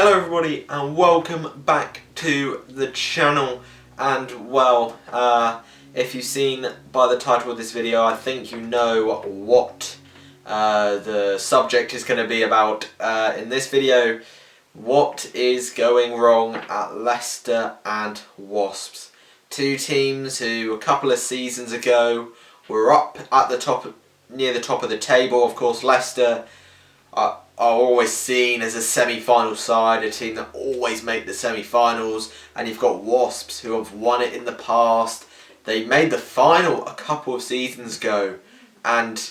Hello everybody and welcome back to the channel, and well, if you've seen by the title of this video, I think you know what the subject is going to be about in this video. What is going wrong at Leicester and Wasps? Two teams who a couple of seasons ago were up at the top, near the top of the table. Of course, Leicester are always seen as a semi-final side, a team that always make the semi-finals, and you've got Wasps who have won it in the past. They made the final a couple of seasons ago, and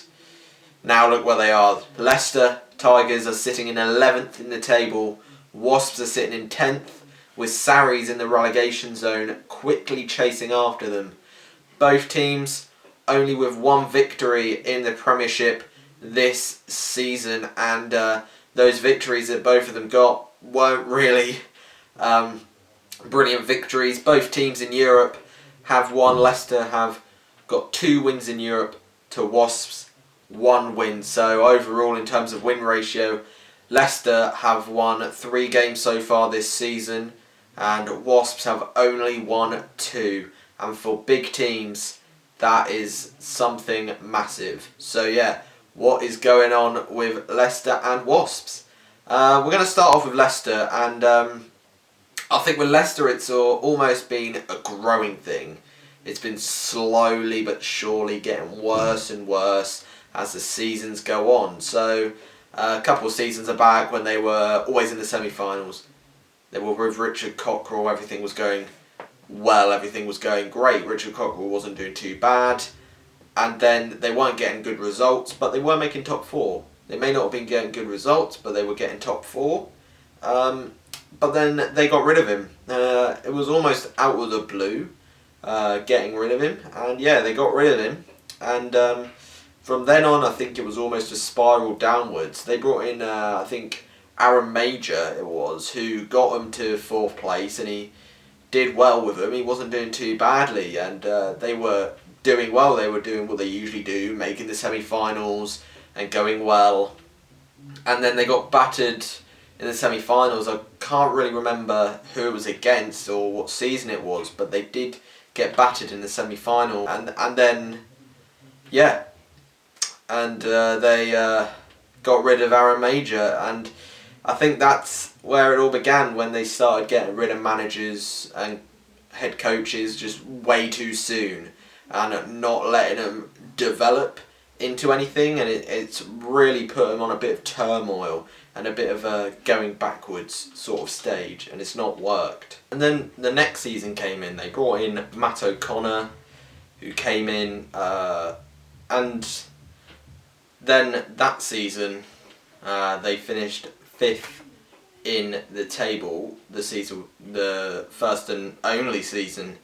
now look where they are. Leicester Tigers are sitting in 11th in the table, Wasps are sitting in 10th, with Sarries in the relegation zone quickly chasing after them. Both teams only with one victory in the Premiership this season, and those victories that both of them got weren't really brilliant victories. Both teams in Europe have won. Leicester have got 2 wins in Europe to Wasps 1 win. So overall, in terms of win ratio, Leicester have won 3 games so far this season and Wasps have only won 2. And for big teams, that is something massive. So yeah, what is going on with Leicester and Wasps? We're going to start off with Leicester, and I think with Leicester it's almost been a growing thing. It's been slowly but surely getting worse and worse as the seasons go on. So a couple of seasons back, when they were always in the semi-finals, they were with Richard Cockerell, everything was going well, everything was going great. Richard Cockerell wasn't doing too bad. And then they weren't getting good results, but they were making top 4. They may not have been getting good results, but they were getting top 4. But then they got rid of him. It was almost out of the blue, getting rid of him. And yeah, they got rid of him. And from then on, I think it was almost a spiral downwards. They brought in, I think, Aaron Major, it was, who got him to 4th place, and he did well with them. He wasn't doing too badly, and they were doing well. They were doing what they usually do, making the semi-finals and going well. And then they got battered in the semi-finals. I can't really remember who it was against or what season it was, but they did get battered in the semi-final. And then, yeah, and they got rid of Aaron Major, and I think that's where it all began, when they started getting rid of managers and head coaches just way too soon and not letting them develop into anything, and it's really put them on a bit of turmoil and a bit of a going backwards sort of stage, and it's not worked. And then the next season came in. They brought in Matt O'Connor, who came in, and then that season they finished 5th in the table. The first and only season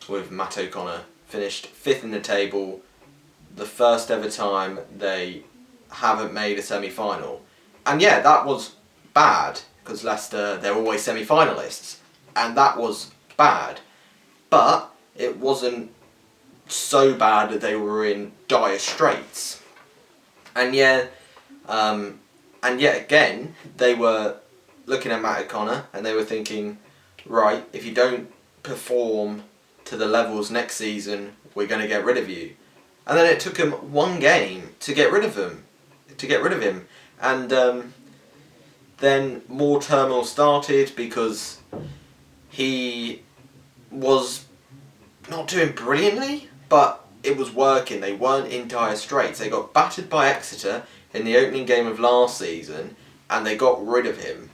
with Matt O'Connor, finished 5th in the table, the first ever time they haven't made a semi-final. And yeah, that was bad, because Leicester, they're always semi-finalists, and that was bad. But it wasn't so bad that they were in dire straits. And yeah, yet again, they were looking at Matt O'Connor and they were thinking, right, if you don't perform to the levels next season, we're going to get rid of you. And then it took him 1 game to get rid of him. And then more turmoil started, because he was not doing brilliantly, but it was working. They weren't in dire straits. They got battered by Exeter in the opening game of last season, and they got rid of him.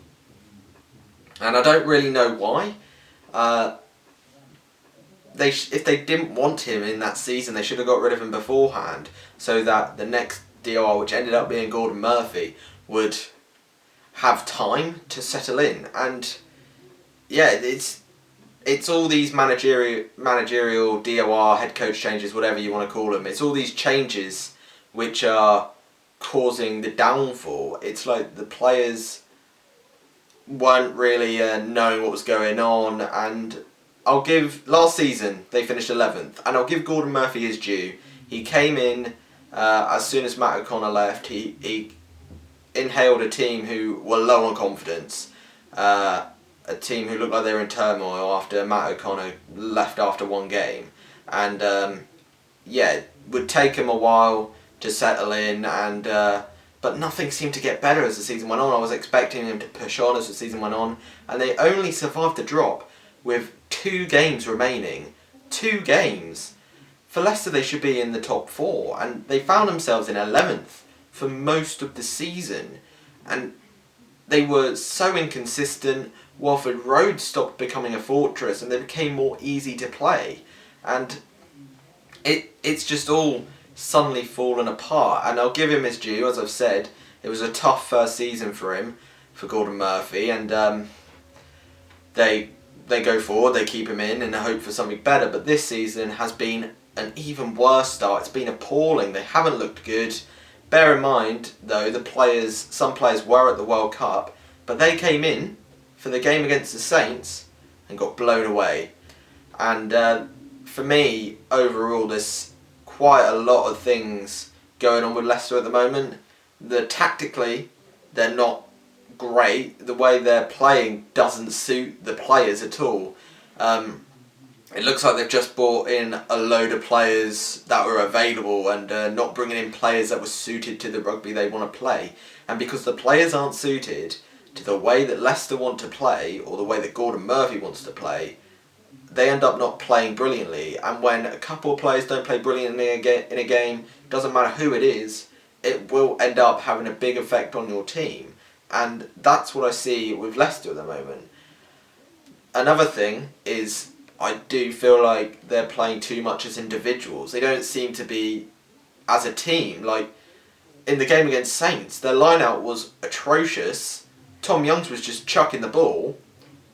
And I don't really know why. If they didn't want him in that season, they should have got rid of him beforehand, so that the next DOR, which ended up being Gordon Murphy, would have time to settle in. And yeah, it's all these managerial DOR, head coach changes, whatever you want to call them. It's all these changes which are causing the downfall. It's like the players weren't really knowing what was going on, and I'll give, last season they finished 11th, and I'll give Gordon Murphy his due. He came in as soon as Matt O'Connor left. He inhaled a team who were low on confidence, a team who looked like they were in turmoil after Matt O'Connor left after one game, and it would take him a while to settle in, and but nothing seemed to get better as the season went on. I was expecting him to push on as the season went on, and they only survived the drop with 2 games remaining. 2 games. For Leicester, they should be in the top 4, and they found themselves in 11th for most of the season, and they were so inconsistent. Walford Road stopped becoming a fortress, and they became more easy to play, and it's just all suddenly fallen apart. And I'll give him his due. As I've said, it was a tough first season for him, for Gordon Murphy, and they go forward, they keep him in hope for something better. But this season has been an even worse start. It's been appalling. They haven't looked good. Bear in mind, though, some players were at the World Cup, but they came in for the game against the Saints and got blown away. And for me, overall, there's quite a lot of things going on with Leicester at the moment. Tactically, they're not great. The way they're playing doesn't suit the players at all. It looks like they've just brought in a load of players that were available and not bringing in players that were suited to the rugby they want to play. And because the players aren't suited to the way that Leicester want to play or the way that Gordon Murphy wants to play, they end up not playing brilliantly. And when a couple of players don't play brilliantly in a game, doesn't matter who it is, it will end up having a big effect on your team. And that's what I see with Leicester at the moment. Another thing is, I do feel like they're playing too much as individuals. They don't seem to be as a team. Like, in the game against Saints, their line-out was atrocious. Tom Youngs was just chucking the ball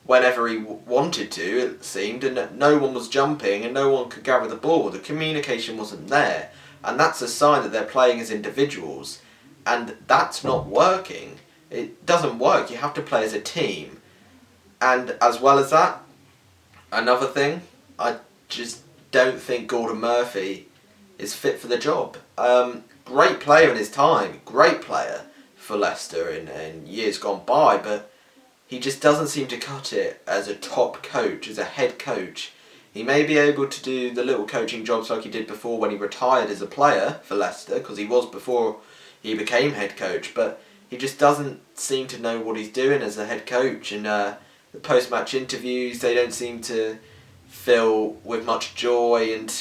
whenever he wanted to, it seemed, and no one was jumping and no one could gather the ball. The communication wasn't there, and that's a sign that they're playing as individuals, and that's not working. It doesn't work. You have to play as a team. And as well as that, another thing, I just don't think Gordon Murphy is fit for the job. Great player in his time, great player for Leicester in years gone by, but he just doesn't seem to cut it as a top coach, as a head coach. He may be able to do the little coaching jobs like he did before when he retired as a player for Leicester, because he was before he became head coach, but he just doesn't seem to know what he's doing as a head coach. And the post-match interviews, they don't seem to fill with much joy, and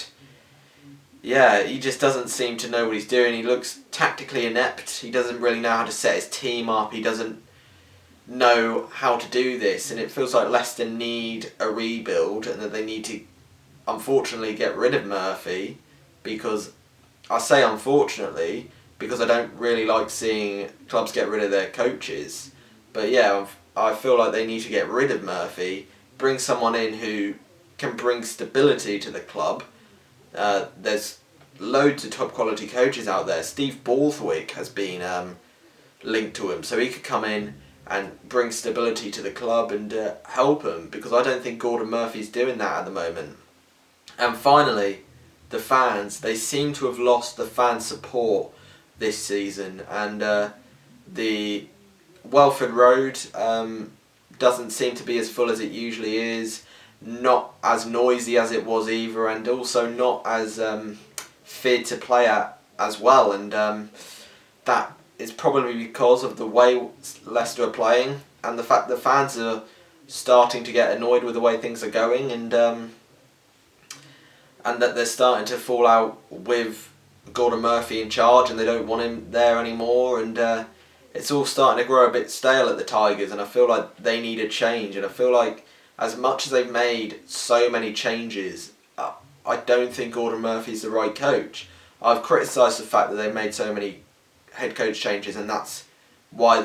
he just doesn't seem to know what he's doing. He looks tactically inept. He doesn't really know how to set his team up. He doesn't know how to do this, and it feels like Leicester need a rebuild, and that they need to, unfortunately, get rid of Murphy, because I say unfortunately because I don't really like seeing clubs get rid of their coaches. But yeah, I feel like they need to get rid of Murphy, bring someone in who can bring stability to the club. There's loads of top quality coaches out there. Steve Borthwick has been linked to him, so he could come in and bring stability to the club and help him, because I don't think Gordon Murphy's doing that at the moment. And finally, the fans. They seem to have lost the fan support this season, and the Welford Road doesn't seem to be as full as it usually is, not as noisy as it was either, and also not as feared to play at as well, and that is probably because of the way Leicester are playing and the fact the fans are starting to get annoyed with the way things are going, and that they're starting to fall out with Gordon Murphy in charge, and they don't want him there anymore, and it's all starting to grow a bit stale at the Tigers, and I feel like they need a change. And I feel like as much as they've made so many changes, I don't think Gordon Murphy's the right coach. I've criticised the fact that they've made so many head coach changes, and that's why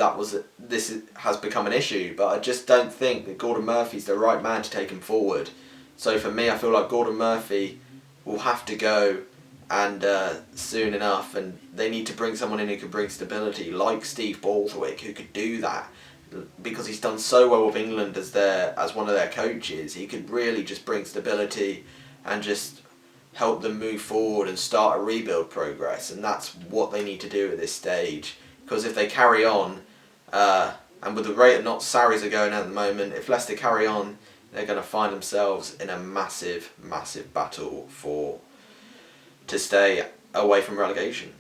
this has become an issue, but I just don't think that Gordon Murphy's the right man to take him forward. So for me, I feel like Gordon Murphy will have to go, and soon enough, and they need to bring someone in who can bring stability, like Steve Borthwick, who could do that, because he's done so well with England as one of their coaches. He could really just bring stability and just help them move forward and start a rebuild progress, and that's what they need to do at this stage. Because if they carry on And with the rate of knots Sarries are going at the moment, if Leicester carry on, they're going to find themselves in a massive, massive battle to stay away from relegation.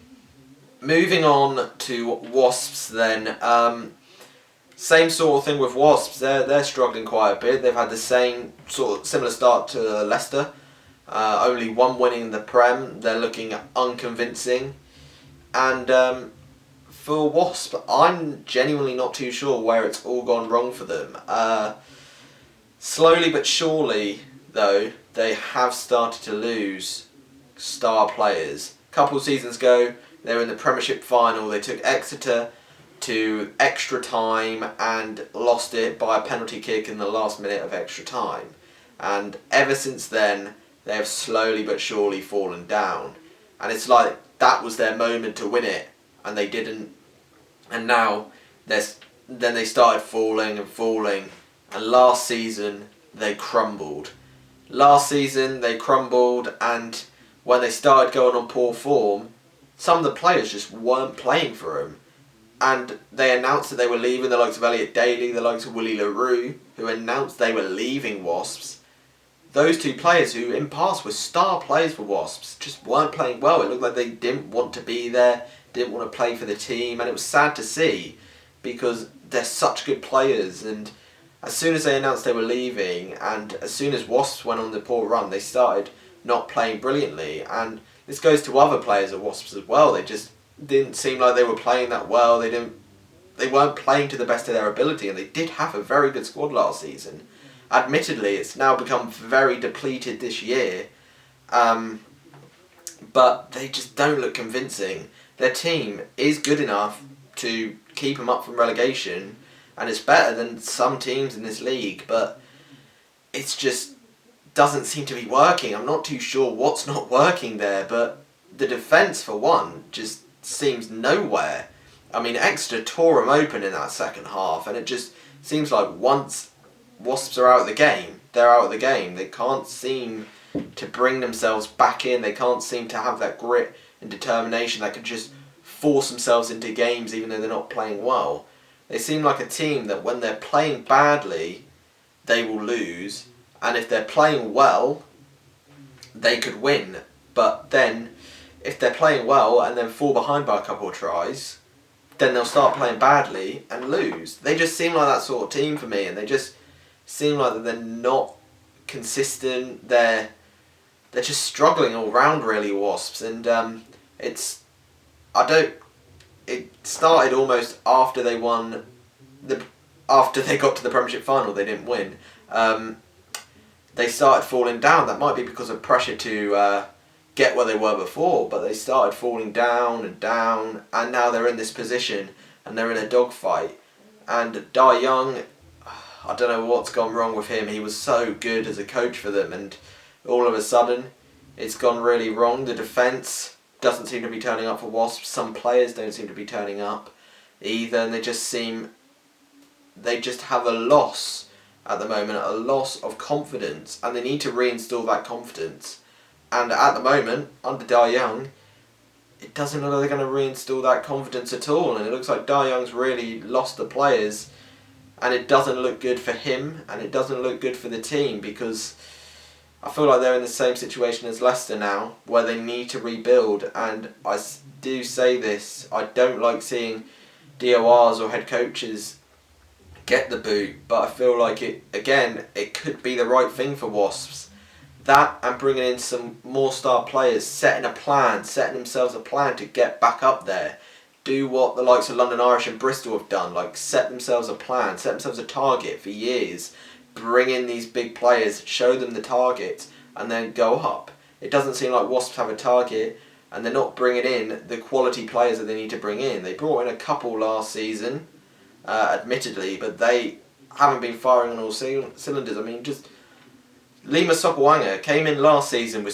Moving on to Wasps then. Same sort of thing with Wasps. They're struggling quite a bit. They've had the same similar start to Leicester. Only one winning in the Prem. They're looking unconvincing. And for Wasps, I'm genuinely not too sure where it's all gone wrong for them. Slowly but surely, though, they have started to lose star players. A couple of seasons ago, they were in the Premiership final. They took Exeter to extra time and lost it by a penalty kick in the last minute of extra time. And ever since then, they have slowly but surely fallen down. And it's like that was their moment to win it, and they didn't. And now then they started falling and falling. And last season they crumbled. And when they started going on poor form, some of the players just weren't playing for them. And they announced that they were leaving, the likes of Elliot Daly, the likes of Willie LaRue, who announced they were leaving Wasps. Those two players who in past were star players for Wasps just weren't playing well. It looked like they didn't want to be there, didn't want to play for the team, and it was sad to see because they're such good players. And as soon as they announced they were leaving, and as soon as Wasps went on the poor run, they started not playing brilliantly. And this goes to other players at Wasps as well. They just didn't seem like they were playing that well. They weren't playing to the best of their ability, and they did have a very good squad last season. Admittedly, it's now become very depleted this year, but they just don't look convincing. Their team is good enough to keep them up from relegation, and it's better than some teams in this league, but it's just doesn't seem to be working. I'm not too sure what's not working there, but the defence, for one, just seems nowhere. I mean, Exeter tore them open in that second half, and it just seems like once Wasps are out of the game, they're out of the game. They can't seem to bring themselves back in. They can't seem to have that grit and determination that can just force themselves into games even though they're not playing well. They seem like a team that when they're playing badly, they will lose, and if they're playing well, they could win. But then, if they're playing well and then fall behind by a couple of tries, then they'll start playing badly and lose. They just seem like that sort of team for me, and they just seem like that they're not consistent. They're just struggling all round, really, Wasps. And it started almost after they won after they got to the Premiership final. They didn't win. They started falling down. That might be because of pressure to get where they were before, but they started falling down, and now they're in this position and they're in a dogfight. And thye Young, I don't know what's gone wrong with him. He was so good as a coach for them, and all of a sudden it's gone really wrong. The defence doesn't seem to be turning up for Wasps. Some players don't seem to be turning up either, and they just have a loss at the moment, a loss of confidence, and they need to reinstall that confidence. And at the moment, under thye Young, it doesn't look like they're going to reinstall that confidence at all, and it looks like thye Young's really lost the players, and it doesn't look good for him, and it doesn't look good for the team, because I feel like they're in the same situation as Leicester now, where they need to rebuild. And I do say this, I don't like seeing DORs or head coaches get the boot, but I feel like it could be the right thing for Wasps. That, and bringing in some more star players, setting themselves a plan to get back up there. Do what the likes of London Irish and Bristol have done, like set themselves a plan, set themselves a target for years. Bring in these big players, show them the target, and then go up. It doesn't seem like Wasps have a target, and they're not bringing in the quality players that they need to bring in. They brought in a couple last season, admittedly, but they haven't been firing on all cylinders. I mean, just Lima Sopawanga came in last season,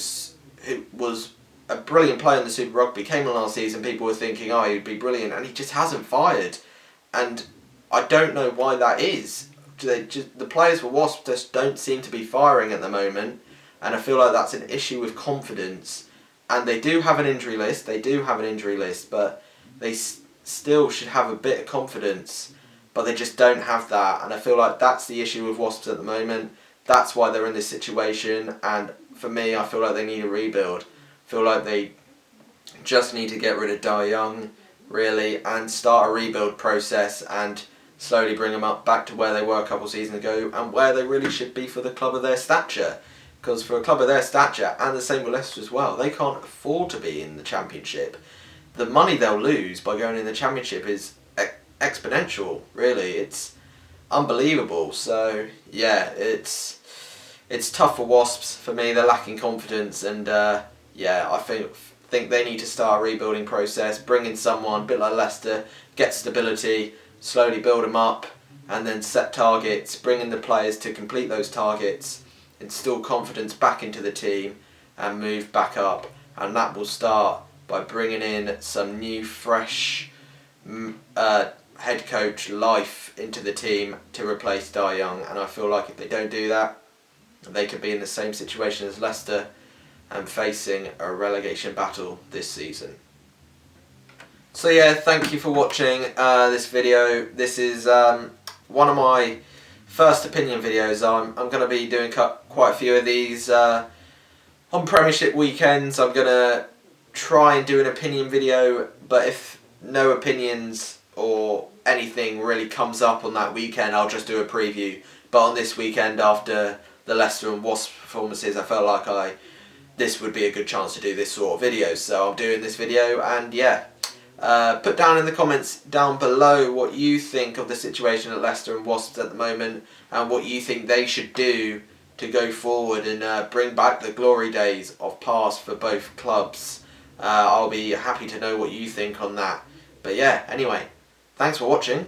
who was a brilliant player in the Super Rugby. Came in last season, people were thinking, oh, he'd be brilliant, and he just hasn't fired. And I don't know why that is. The players for Wasps just don't seem to be firing at the moment, and I feel like that's an issue with confidence. And they do have an injury list, but they still should have a bit of confidence. but they just don't have that, and I feel like that's the issue with Wasps at the moment. That's why they're in this situation, and for me, I feel like they need a rebuild. I feel like they just need to get rid of thye, really, and start a rebuild process and slowly bring them up back to where they were a couple of seasons ago and where they really should be for the club of their stature. Because for a club of their stature, and the same with Leicester as well, they can't afford to be in the Championship. The money they'll lose by going in the Championship is exponential, really. It's unbelievable. So yeah, it's tough for Wasps. For me, they're lacking confidence, and yeah, I think they need to start a rebuilding process, bring in someone a bit like Leicester, get stability, slowly build them up, and then set targets, bring in the players to complete those targets, instill confidence back into the team, and move back up. And that will start by bringing in some new, fresh head coach life into the team to replace thye. And I feel like if they don't do that, they could be in the same situation as Leicester and facing a relegation battle this season. So yeah, thank you for watching this video. This is one of my first opinion videos. I'm going to be doing quite a few of these on Premiership weekends. I'm going to try and do an opinion video, but if no opinions or anything really comes up on that weekend, I'll just do a preview. But on this weekend, after the Leicester and Wasps performances, I felt like this would be a good chance to do this sort of video. So I'm doing this video, and yeah, put down in the comments down below what you think of the situation at Leicester and Wasps at the moment, and what you think they should do to go forward and bring back the glory days of past for both clubs. I'll be happy to know what you think on that. But yeah, anyway, thanks for watching.